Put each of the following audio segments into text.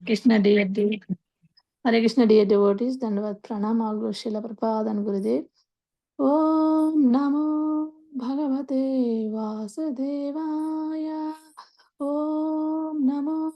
Krishna dear Hare Krishna dear devotees, Dandavat Pranam, all Guru Srila Prabhupada and Gurudev. Om Namo Bhagavate Vasudevaya. Om Namo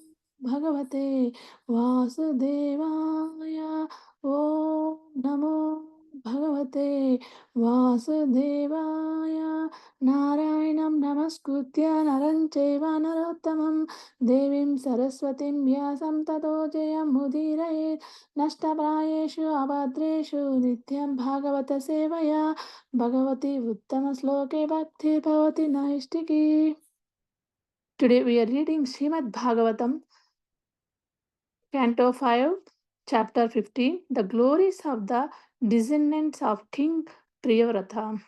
Bhagavate Vasudevaya. Om Namo Bhagavate Vasudevaya. Narayanam Namaskutya Narancheva Narottamam Devim Saraswatim Vyasam Tato Jayam Mudiraye Nashtaprayeshu Abhadreshu Nityam Bhagavata Sevaya Bhagavati Uttama Sloke Bhakti Bhavati Naistiki. Today we are reading Srimad Bhagavatam, Canto 5, Chapter 15, The Glories of the Descendants of King Priyavrata.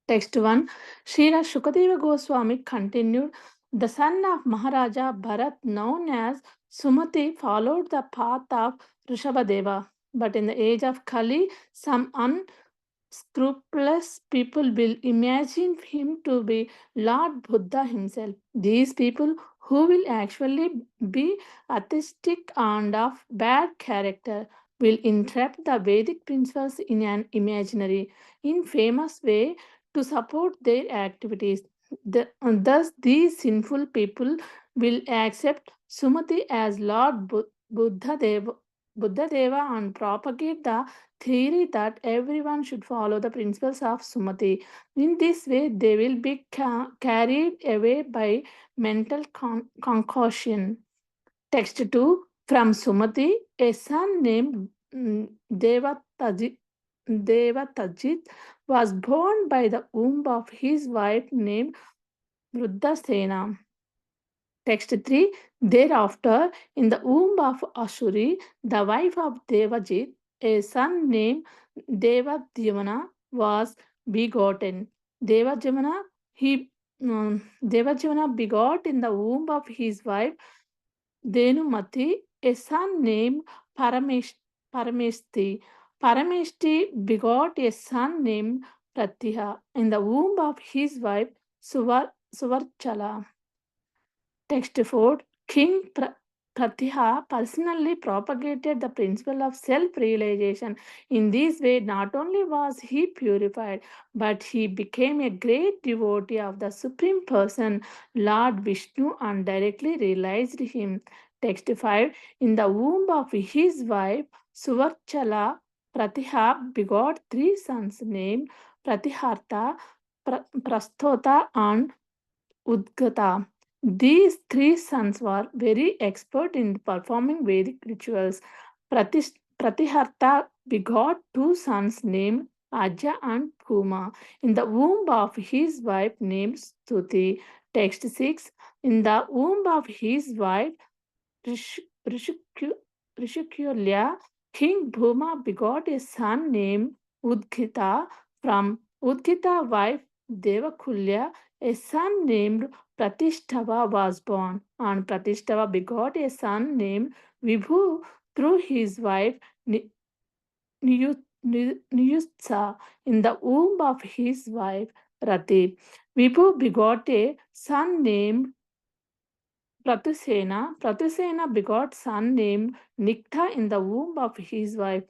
Text 1. Srila Shukadeva Goswami continued, the son of Maharaja Bharat, known as Sumati, followed the path of Rishabhadeva. But in the age of Kali, some unscrupulous people will imagine him to be Lord Buddha himself. These people, who will actually be atheistic and of bad character, will interrupt the Vedic principles in an imaginary, infamous way to support their activities. Thus, these sinful people will accept Sumati as Lord Buddha Deva and propagate the theory that everyone should follow the principles of Sumati. In this way, they will be carried away by mental concoction. Text 2. From Sumati, a son named Devatajit was born by the womb of his wife named Vruddhasena. Text 3. Thereafter, in the womb of Ashuri, the wife of Devajit, a son named Devadhyamana was begotten. Devadhyamana, Devadhyamana begot in the womb of his wife Dhenumati, a son named Parameshti. Parameshti begot a son named Pratya in the womb of his wife Suvarchala. Text 4. King Pratya personally propagated the principle of self-realization. In this way, not only was he purified, but he became a great devotee of the Supreme Person, Lord Vishnu, and directly realized him. Text 5. In the womb of his wife, Suvarchala, Pratya begot three sons named Pratihartha, Prasthota, and Udgata. These three sons were very expert in performing Vedic rituals. Pratihartha begot two sons named Aja and Kuma in the womb of his wife named Stuti. Text 6. In the womb of his wife Rishikulya, King Bhuma begot a son named Udgita. From Udgita wife Devakulya, a son named Pratishtava was born, and Pratishtava begot a son named Vibhu through his wife Niyutsa in the womb of his wife Rati. Vibhu begot a son named Pratusena begot son named Niktha in the womb of his wife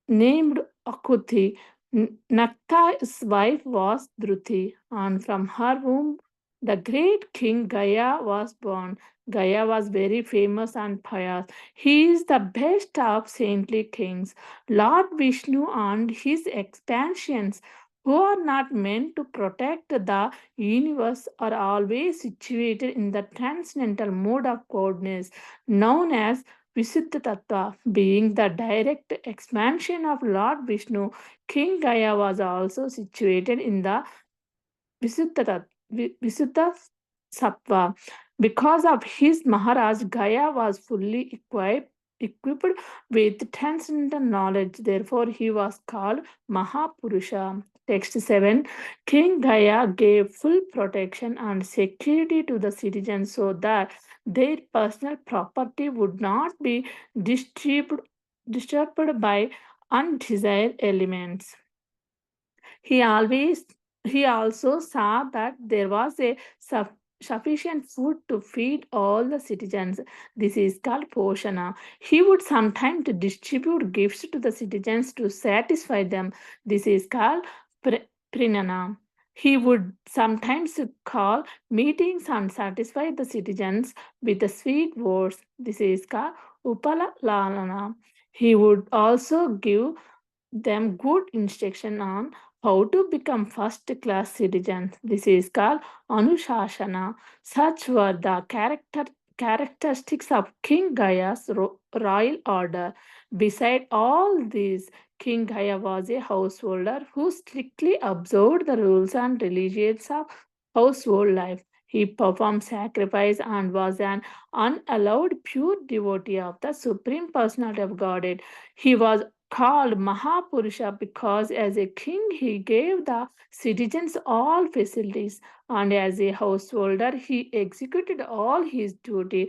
named Akuti. Naktha's wife was Druti, and from her womb the great king Gaya was born. Gaya was very famous and pious. He is the best of saintly kings. Lord Vishnu and his expansions, who are not meant to protect the universe, are always situated in the transcendental mode of godness, known as Visuddha Tattva. Being the direct expansion of Lord Vishnu, King Gaya was also situated in the Visuddha Sattva. Because of his Maharaj, Gaya was fully equipped with transcendental knowledge. Therefore, he was called Mahapurusha. Text 7. King Gaya gave full protection and security to the citizens so that their personal property would not be disturbed by undesired elements. He also saw that there was a sufficient food to feed all the citizens. This is called Poshana. He would sometimes distribute gifts to the citizens to satisfy them. This is called Prinana. He would sometimes call meetings and satisfy the citizens with the sweet words. This is called Upalalana. He would also give them good instruction on how to become first class citizens. This is called Anushasana. Such were the characteristics of King Gaya's royal order. Beside all these, King Gaya was a householder who strictly observed the rules and religions of household life. He performed sacrifice and was an unallowed pure devotee of the Supreme Personality of Godhead. He was called Mahapurusha because as a king he gave the citizens all facilities, and as a householder he executed all his duty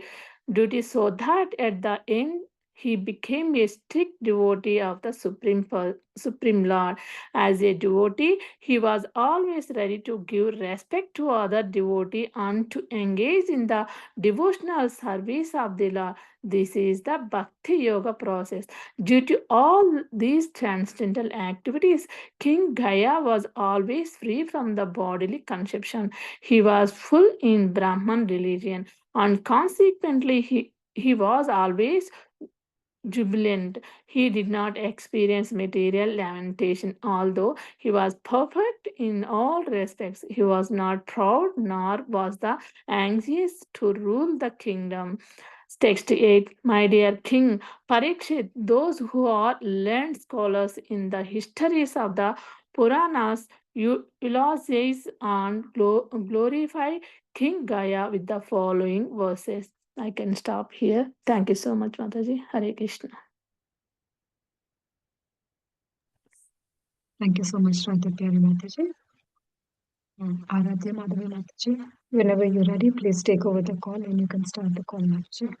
so that at the end he became a strict devotee of the Supreme Lord. As a devotee, he was always ready to give respect to other devotees and to engage in the devotional service of the Lord. This is the Bhakti Yoga process. Due to all these transcendental activities, King Gaya was always free from the bodily conception. He was full in Brahman religion, and consequently, he was always jubilant. He did not experience material lamentation, although he was perfect in all respects. He was not proud, nor was the anxious to rule the kingdom. Text 8. My dear King Parikshit, those who are learned scholars in the histories of the Puranas eulogize and glorify King Gaya with the following verses. I can stop here. Thank you so much, Mataji. Hare Krishna. Thank you so much, Radha Pyari Mataji. Aradhya Madhavi Mataji, whenever you're ready, please take over the call and you can start the call, Mataji.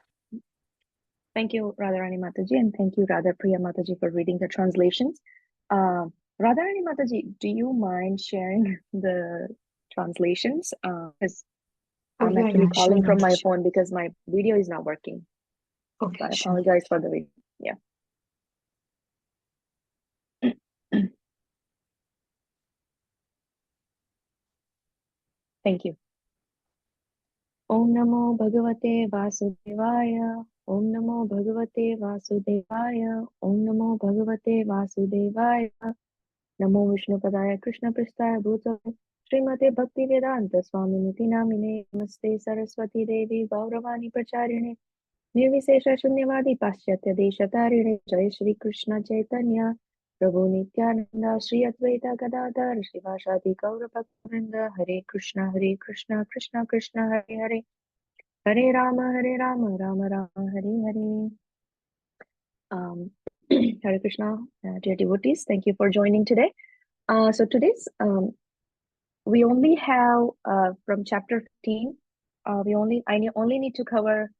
Thank you, Radharani Mataji, and thank you, Radha Priya Mataji, for reading the translations. Radharani Mataji, do you mind sharing the translations? Because I'm actually calling from my phone because my video is not working. Okay, so I apologize for the video. Yeah. Thank you. Om Namo Bhagavate Vasudevaya. Om Namo Bhagavate Vasudevaya. Om Namo Bhagavate Vasudevaya. Namo Vishnu Padaya Krishna Pristaya Bhutale Srimate Bhakti Vedanta Swami Niti Namine Namaste Saraswati Devi Gauravani Pracharine Nirvisesha Shunyavadi Paschatya Deshatarine Jai Shri Krishna Chaitanya Prabhu Nityananda Shri Advaita Gadadhar Shivashadi Gaurabhaktivinoda Hare Krishna Krishna Krishna Hare Hare Hare Rama Rama Rama Hare Hare. Hare Krishna, dear devotees, thank you for joining today. So today's we only have from chapter 15. I only need to cover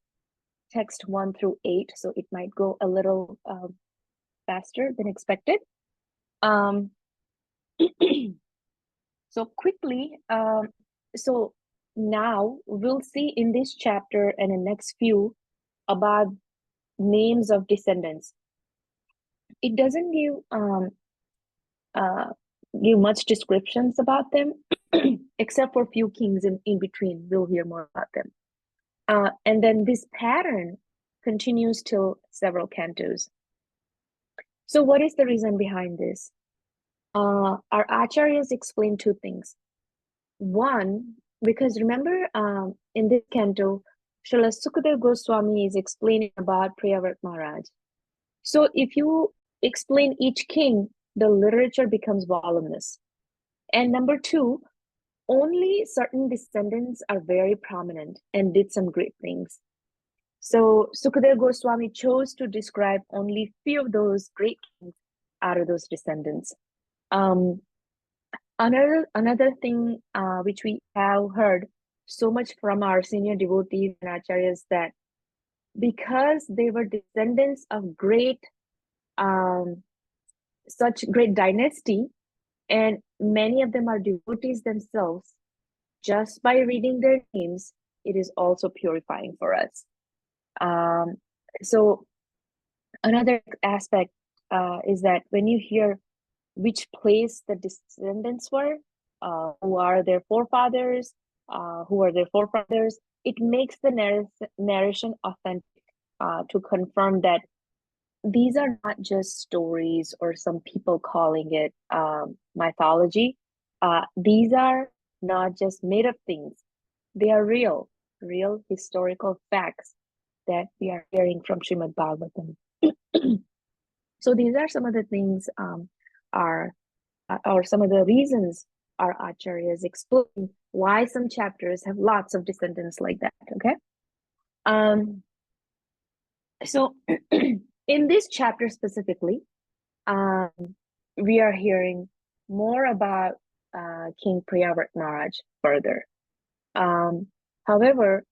text 1 through 8, so it might go a little faster than expected. So quickly, so now we'll see in this chapter and the next few about names of descendants. It doesn't give much descriptions about them, except for a few kings in between. We'll hear more about them. And then this pattern continues till several cantos. So what is the reason behind this? Our acharyas explain two things. One, because remember in this canto, Srila Sukadeva Goswami is explaining about Priyavrat Maharaj. So if you explain each king, the literature becomes voluminous. And number two, only certain descendants are very prominent and did some great things. So Sukadeva Goswami chose to describe only few of those great kings out of those descendants. Another thing which we have heard so much from our senior devotees and acharyas, that because they were descendants of great such great dynasty, and many of them are devotees themselves, just by reading their names, it is also purifying for us. So another aspect is that when you hear which place the descendants were, who are their forefathers, it makes the narration authentic to confirm that these are not just stories or some people calling it mythology. These are not just made up things. They are real historical facts that we are hearing from Srimad Bhagavatam. So these are some of the things or some of the reasons our acharyas explain why some chapters have lots of descendants like that. Okay. So in this chapter specifically, we are hearing more about King Priyavrat Maharaj further. However,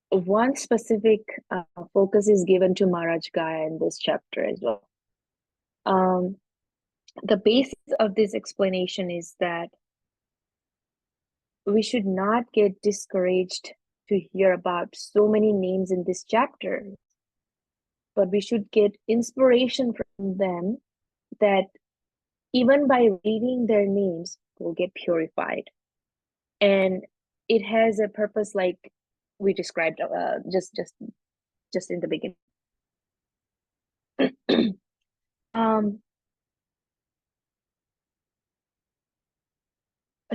one specific focus is given to Maharaj Gaya in this chapter as well. The basis of this explanation is that we should not get discouraged to hear about so many names in this chapter, but we should get inspiration from them that even by reading their names, we'll get purified. And it has a purpose like we described just in the beginning.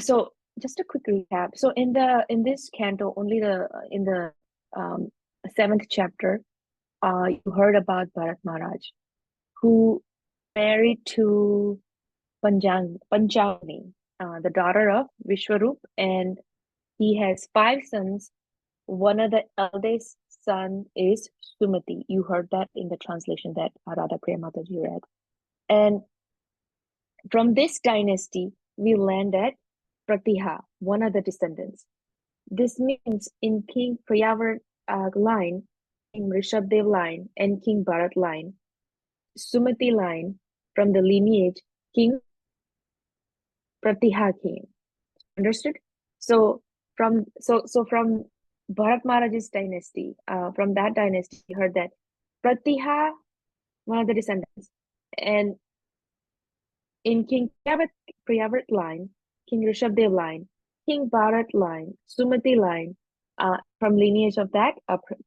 So just a quick recap. So in this canto, only in the 7th chapter, you heard about Bharat Maharaj, who married to Panchami, the daughter of Vishwarup, and he has 5 sons. One of the eldest son is Sumati. You heard that in the translation that Radha Priya Mataji read. And from this dynasty, we land at Pratiha, one of the descendants. This means in King Priyavrat line, King Rishabdev line, and King Bharat line, Sumati line, from the lineage, King Pratiha came. Understood? So from Bharat Maharaj's dynasty, from that dynasty, we heard that Pratiha, one of the descendants, and in King Priyavrat line, King Rishabdev line, King Bharat line, Sumati line, from lineage of that,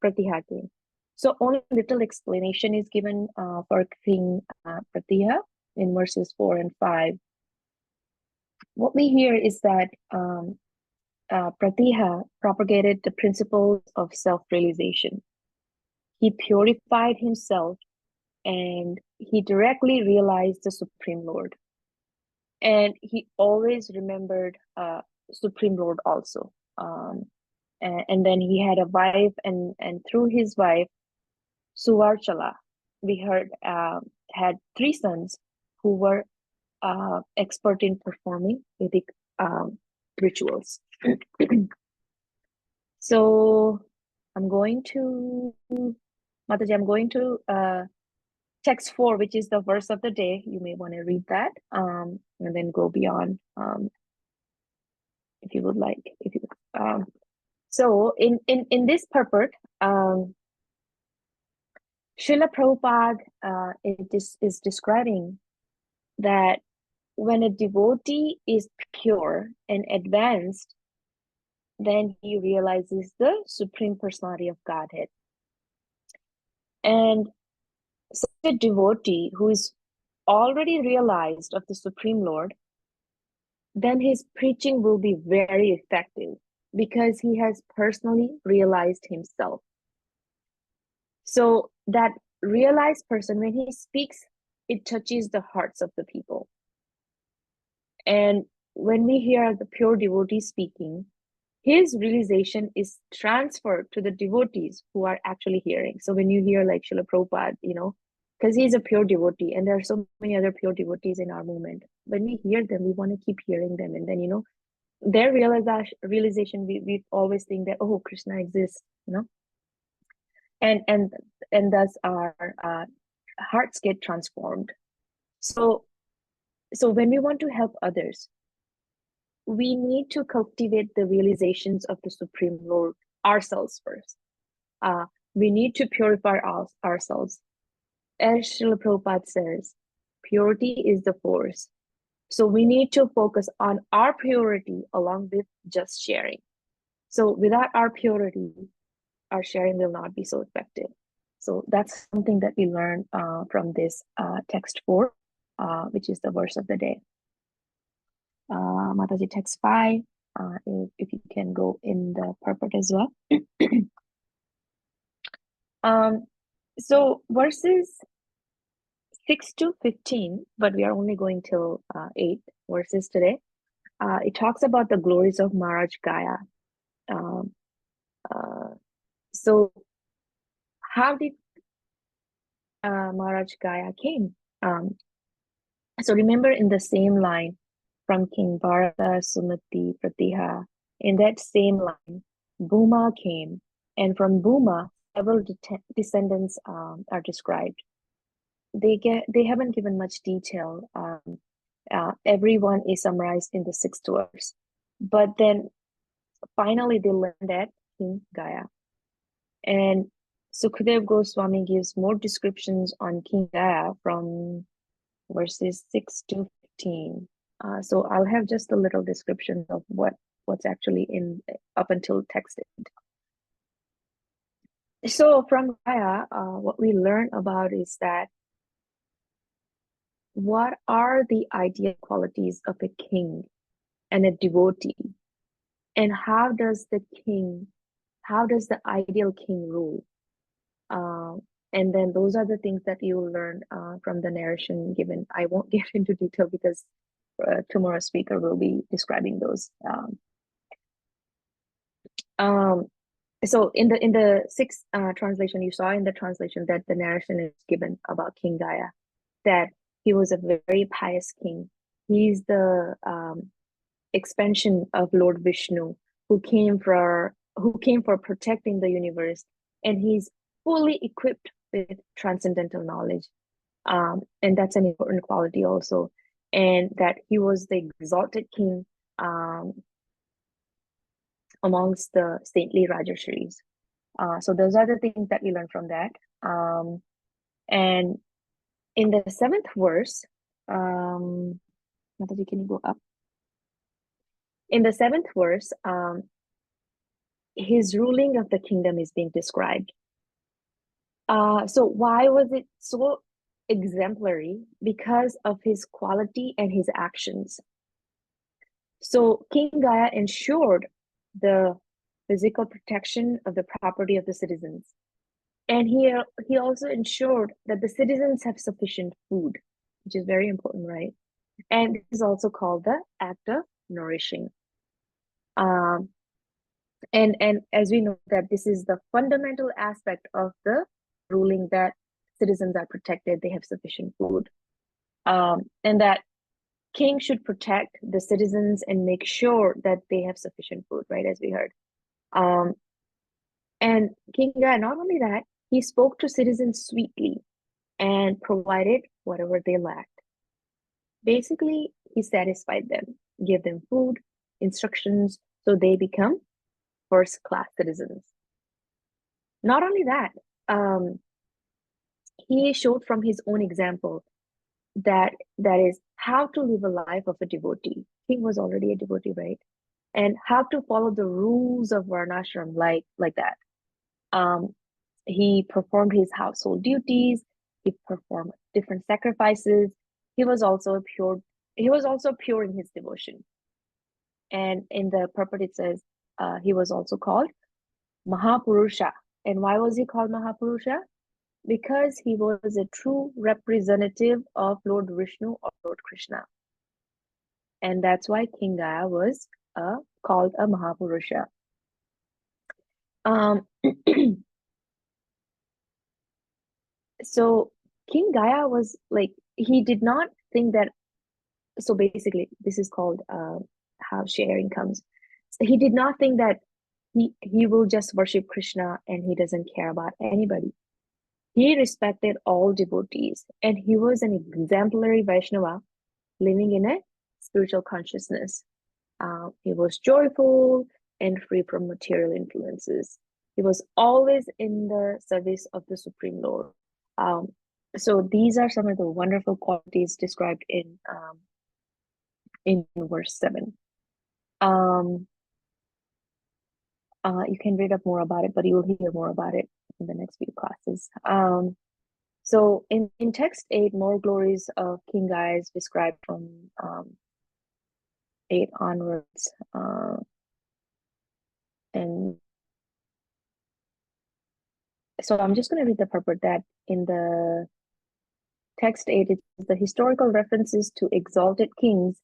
Pratiha came. So only little explanation is given for King Pratiha in verses 4 and 5. What we hear is that Pratiha propagated the principles of self-realization. He purified himself and he directly realized the Supreme Lord. And he always remembered Supreme Lord also. And then he had a wife, and through his wife, Suvarchala, we heard had 3 sons who were expert in performing Vedic rituals. So I'm going to text 4, which is the verse of the day. You may want to read that and then go beyond if you would like. So in this purport, Srila Prabhupada is describing that when a devotee is pure and advanced, then he realizes the Supreme Personality of Godhead. And such a devotee who is already realized of the Supreme Lord, then his preaching will be very effective because he has personally realized himself. So that realized person, when he speaks, it touches the hearts of the people. And when we hear the pure devotee speaking, his realization is transferred to the devotees who are actually hearing. So when you hear like Srila Prabhupada, because he's a pure devotee, and there are so many other pure devotees in our movement, when we hear them, we want to keep hearing them. And then, their realization, we always think that, oh, Krishna exists, and thus our hearts get transformed. So when we want to help others, we need to cultivate the realizations of the Supreme Lord ourselves first. We need to purify ourselves. As Srila Prabhupada says, purity is the force. So we need to focus on our purity along with just sharing. So without our purity, our sharing will not be so effective. So that's something that we learn from this text 4, which is the verse of the day. Mataji, text 5, if you can go in the purport as well. So verses 6 to 15, but we are only going till 8 verses today. It talks about the glories of Maharaj Gaya. So how did Maharaj Gaya came? So remember in the same line from King Bharata, Sumati, Pratiha, in that same line, Bhuma came, and from Bhuma, several descendants are described. They haven't given much detail. Everyone is summarized in the 6th verse, but then finally they land at King Gaya, and Sukadev Goswami gives more descriptions on King Gaya from verses 6 to 15. So I'll have just a little description of what's actually in up until text end. So from Gaya, what we learn about is that what are the ideal qualities of a king and a devotee, and how does the ideal king rule? And then those are the things that you will learn from the narration given. I won't get into detail because tomorrow's speaker will be describing those. So in the 6th translation, you saw in the translation that the narration is given about King Gaya, that he was a very pious king. He's the expansion of Lord Vishnu, who came for protecting the universe, and he's fully equipped with transcendental knowledge, and that's an important quality also. And that he was the exalted king amongst the saintly Rajashris. So those are the things that we learn from that. And in the 7th verse, Mataji, can you go up? In the 7th verse, his ruling of the kingdom is being described. So why was it so exemplary? Because of his quality and his actions. So King Gaya ensured the physical protection of the property of the citizens. And he also ensured that the citizens have sufficient food, which is very important, right? And this is also called the act of nourishing. And as we know that this is the fundamental aspect of the ruling, that citizens are protected, they have sufficient food, and that king should protect the citizens and make sure that they have sufficient food, right, as we heard. And King Gaya, not only that, he spoke to citizens sweetly and provided whatever they lacked. Basically, he satisfied them, gave them food, instructions, so they become first-class citizens. Not only that, he showed from his own example that is how to live a life of a devotee. King was already a devotee, right? And how to follow the rules of varnashram like that. He performed his household duties. He performed different sacrifices. He was also pure in his devotion. And in the purport it says he was also called Mahapurusha. And why was he called Mahapurusha? Because he was a true representative of Lord Vishnu or Lord Krishna. And that's why King Gaya was called a Mahapurusha. So King Gaya was like, he did not think that, so basically this is called how sharing comes. So he did not think that he will just worship Krishna and he doesn't care about anybody. He respected all devotees, and he was an exemplary Vaishnava living in a spiritual consciousness. He was joyful and free from material influences. He was always in the service of the Supreme Lord. So these are some of the wonderful qualities described in verse 7. You can read up more about it, but you will hear more about it in the next few classes. So in text 8, more glories of King Gaia is described from 8 onwards. And so I'm just going to read the purport that in the text 8, it is the historical references to exalted kings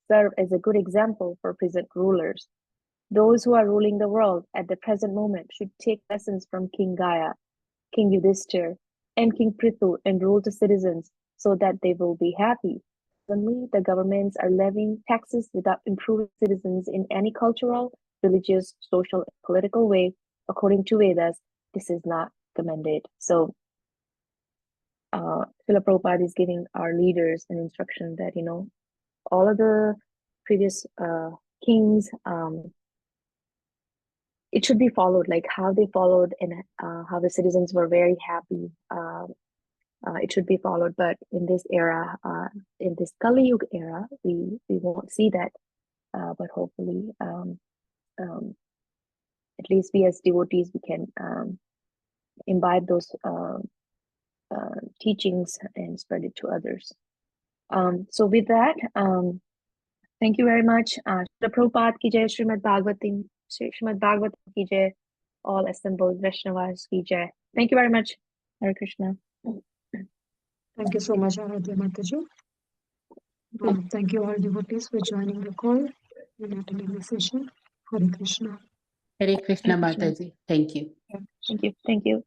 serve as a good example for present rulers. Those who are ruling the world at the present moment should take lessons from King Gaia, King Yudhishthir, and King Prithu and rule the citizens so that they will be happy. Suddenly, the governments are levying taxes without improving citizens in any cultural, religious, social, and political way. According to Vedas, this is not commended. So, Srila Prabhupada is giving our leaders an instruction that, all of the previous kings, it should be followed, like how they followed and how the citizens were very happy. It should be followed, but in this era, in this Kali Yuga era, we won't see that. But hopefully, at least we as devotees, we can imbibe those teachings and spread it to others. So with that, thank you very much. Srila Prabhupada ki jai, Srimad Bhagavatam ki jai, all assembled Vaishnavas ki jai. Thank you very much. Hare Krishna. Thank you so much, Aradhya Mataji. Thank you all devotees for joining the call and attending the session. Hare Krishna. Hare Krishna, Hare Krishna. Mataji. Thank you. Thank you. Thank you.